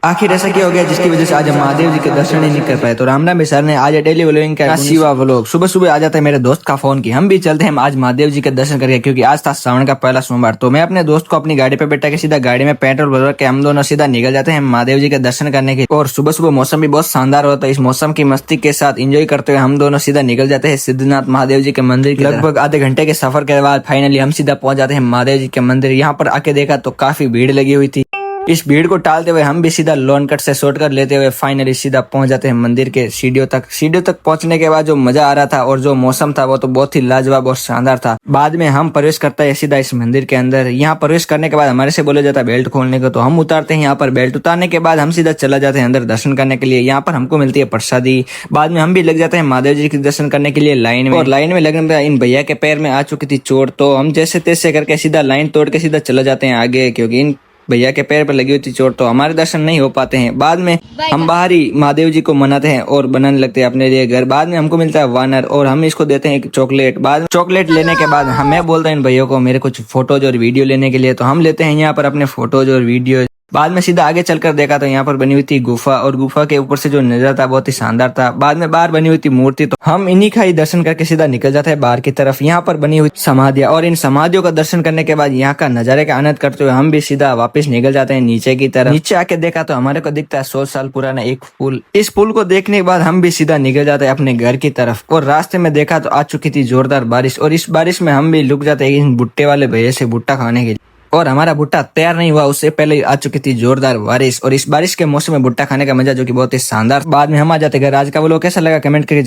आखिर ऐसा क्या हो गया जिसकी वजह से आज हम महादेव जी के दर्शन ही नहीं कर पाए। तो रामनाम सर ने आज डेली व्लॉगिंग का शिवा व्लॉग सुबह सुबह आ जाता है मेरे दोस्त का फोन की हम भी चलते हैं आज महादेव जी के दर्शन करके, क्योंकि आज था श्रावण का पहला सोमवार। तो मैं अपने दोस्त को अपनी गाड़ी पे बैठा के सीधा गाड़ी में पेट्रोल भरवा के हम दोनों सीधा निकल जाते हैं महादेव जी के दर्शन करने के। और सुबह सुबह मौसम भी बहुत शानदार होता है। इस मौसम की मस्ती के साथ एंजॉय करते हुए हम दोनों सीधा निकल जाते हैं सिद्धनाथ महादेव जी के मंदिर। लगभग आधे घंटे के सफर के बाद फाइनली हम सीधा पहुंच जाते हैं महादेव जी के मंदिर। यहाँ पर आके देखा तो काफी भीड़ लगी हुई थी। इस भीड़ को टालते हुए हम भी सीधा लॉन कट से शॉर्टकट लेते हुए फाइनली सीधा पहुंच जाते हैं मंदिर के सीढ़ियों तक। सीढ़ियों तक पहुंचने के बाद जो मजा आ रहा था और जो मौसम था वो तो बहुत ही लाजवाब और शानदार था। बाद में हम प्रवेश करते हैं सीधा इस मंदिर के अंदर। यहाँ प्रवेश करने के बाद हमारे से बोला जाता है बेल्ट खोलने को, तो हम उतारते हैं यहाँ पर बेल्ट। उतारने के बाद हम सीधा चला जाते हैं अंदर दर्शन करने के लिए। यहाँ पर हमको मिलती है प्रसादी। बाद में हम भी लग जाते हैं महादेव जी के दर्शन करने के लिए लाइन में। और लाइन में लगने पर इन भैया के पैर में आ चुकी थी चोट, तो हम जैसे तैसे करके सीधा लाइन तोड़ के सीधा चला जाते हैं आगे, क्योंकि इन भैया के पैर पर लगी हुई थी चोट, तो हमारे दर्शन नहीं हो पाते हैं। बाद में हम बाहर ही महादेव जी को मनाते हैं और बनाने लगते हैं अपने लिए घर। बाद में हमको मिलता है वानर और हम इसको देते हैं एक चॉकलेट। बाद में चॉकलेट लेने के बाद हमें बोलते हैं इन भैया को मेरे कुछ फोटोज और वीडियो लेने के लिए, तो हम लेते हैं यहाँ पर अपने फोटोज और वीडियो। बाद में सीधा आगे चलकर देखा तो यहाँ पर बनी हुई थी गुफा, और गुफा के ऊपर से जो नजारा था बहुत ही शानदार था। बाद में बाहर बनी हुई थी मूर्ति, तो हम इन्हीं का ही दर्शन करके सीधा निकल जाते हैं बाहर की तरफ। यहाँ पर बनी हुई समाधियां, और इन समाधियों का दर्शन करने के बाद यहाँ का नजारे का आनंद करते हुए हम भी सीधा वापस निकल जाते हैं नीचे की तरफ। नीचे आके देखा तो हमारे को दिखता है 100 साल पुराना एक पुल। इस पुल को देखने के बाद हम भी सीधा निकल जाते हैं अपने घर की तरफ। और रास्ते में देखा तो आ चुकी थी जोरदार बारिश, और इस बारिश में हम भी रुक जाते हैं इन भुट्टे वाले भैया से भुट्टा खाने के लिए। और हमारा भुट्टा तैयार नहीं हुआ उससे पहले आ चुकी थी जोरदार बारिश, और इस बारिश के मौसम में भुट्टा खाने का मजा जो कि बहुत ही शानदार। बाद में हम आ जाते घर। आज का वो लोग कैसा लगा कमेंट करके